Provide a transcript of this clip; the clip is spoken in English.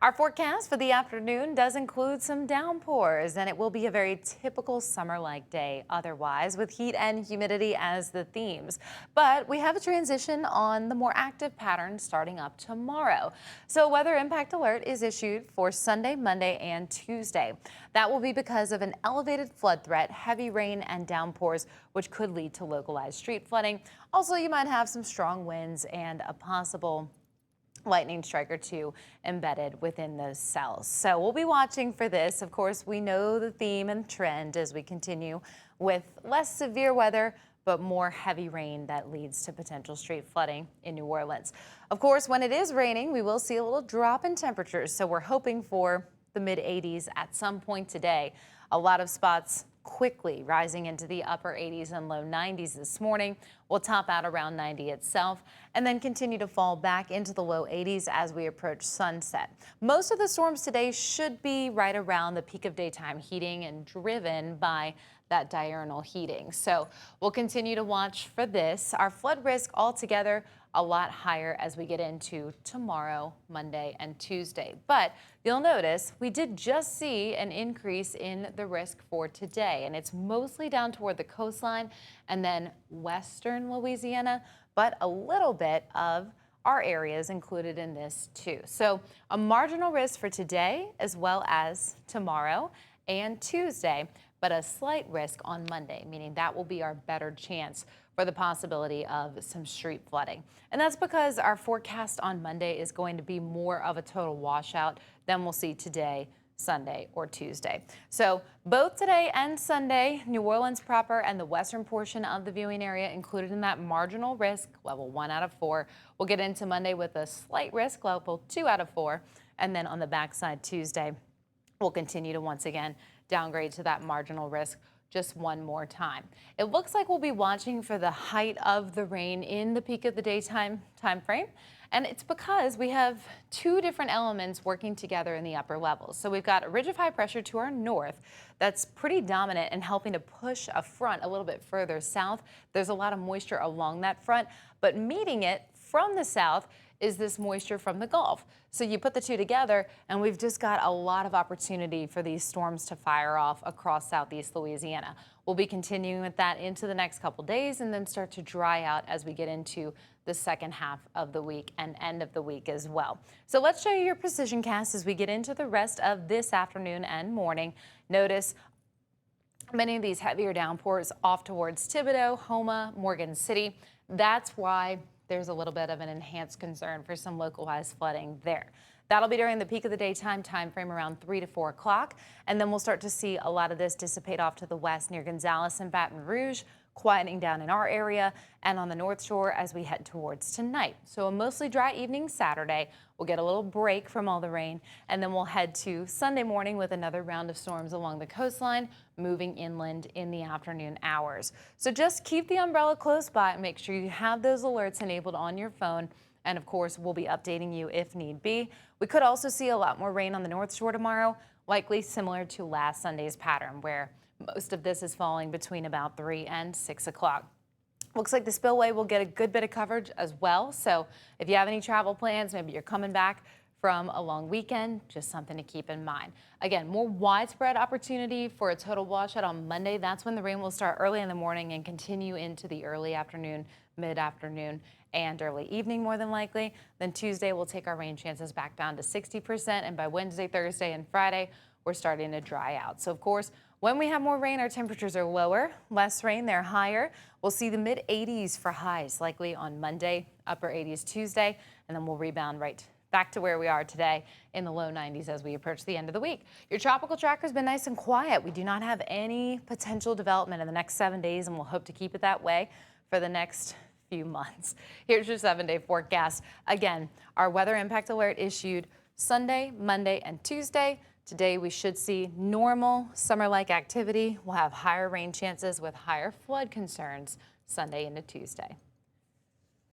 Our forecast for the afternoon does include some downpours, and it will be a very typical summer-like day otherwise, with heat and humidity as the themes. But we have a transition on the more active pattern starting up tomorrow. So a weather impact alert is issued for Sunday, Monday, and Tuesday. That will be because of an elevated flood threat, heavy rain and downpours, which could lead to localized street flooding. Also, you might have some strong winds and a possible lightning strike or two embedded within those cells. So we'll be watching for this. Of course, we know the theme and trend as we continue with less severe weather, but more heavy rain that leads to potential street flooding in New Orleans. Of course, when it is raining, we will see a little drop in temperatures. So we're hoping for the mid 80s at some point today. A lot of spots quickly rising into the upper 80s and low 90s this morning. We'll top out around 90 itself and then continue to fall back into the low 80s as we approach sunset. Most of the storms today should be right around the peak of daytime heating and driven by that diurnal heating. So we'll continue to watch for this. Our flood risk altogether a lot higher as we get into tomorrow, Monday, and Tuesday. But you'll notice we did just see an increase in the risk for today, and it's mostly down toward the coastline and then western Louisiana, but a little bit of our areas included in this too. So a marginal risk for today as well as tomorrow and Tuesday, but a slight risk on Monday, meaning that will be our better chance for the possibility of some street flooding. And that's because our forecast on Monday is going to be more of a total washout than we'll see today, Sunday, or Tuesday. So both today and Sunday, New Orleans proper and the western portion of the viewing area included in that marginal risk, level 1 out of 4. We'll get into Monday with a slight risk, level 2 out of 4. And then on the backside Tuesday, we'll continue to once again downgrade to that marginal risk just one more time. It looks like we'll be watching for the height of the rain in the peak of the daytime time frame. And it's because we have two different elements working together in the upper levels. So we've got a ridge of high pressure to our north that's pretty dominant and helping to push a front a little bit further south. There's a lot of moisture along that front, but meeting it from the south is this moisture from the Gulf. So you put the two together and we've just got a lot of opportunity for these storms to fire off across southeast Louisiana. We'll be continuing with that into the next couple days and then start to dry out as we get into the second half of the week and end of the week as well. So let's show you your precision cast as we get into the rest of this afternoon and morning. Notice many of these heavier downpours off towards Thibodaux, Houma, Morgan City. That's why there's a little bit of an enhanced concern for some localized flooding there. That'll be during the peak of the daytime time frame around 3 to 4 o'clock. And then we'll start to see a lot of this dissipate off to the west near Gonzales and Baton Rouge, quieting down in our area and on the North Shore as we head towards tonight. So a mostly dry evening Saturday. We'll get a little break from all the rain, and then we'll head to Sunday morning with another round of storms along the coastline, moving inland in the afternoon hours. So just keep the umbrella close by and make sure you have those alerts enabled on your phone. And of course, we'll be updating you if need be. We could also see a lot more rain on the North Shore tomorrow, likely similar to last Sunday's pattern, where most of this is falling between about 3 and 6 o'clock. Looks like the spillway will get a good bit of coverage as well. So if you have any travel plans, maybe you're coming back from a long weekend, just something to keep in mind. Again, more widespread opportunity for a total washout on Monday. That's when the rain will start early in the morning and continue into the early afternoon, mid-afternoon, and early evening more than likely. Then Tuesday, we'll take our rain chances back down to 60%. And by Wednesday, Thursday, and Friday, we're starting to dry out. So of course, when we have more rain, our temperatures are lower. Less rain, they're higher. We'll see the mid 80s for highs likely on Monday, upper 80s Tuesday, and then we'll rebound right back to where we are today in the low 90s as we approach the end of the week. Your tropical tracker has been nice and quiet. We do not have any potential development in the next 7 days, and we'll hope to keep it that way for the next few months. Here's your 7-day forecast. Again, our weather impact alert issued Sunday, Monday, and Tuesday. Today we should see normal summer-like activity. We'll have higher rain chances with higher flood concerns Sunday into Tuesday.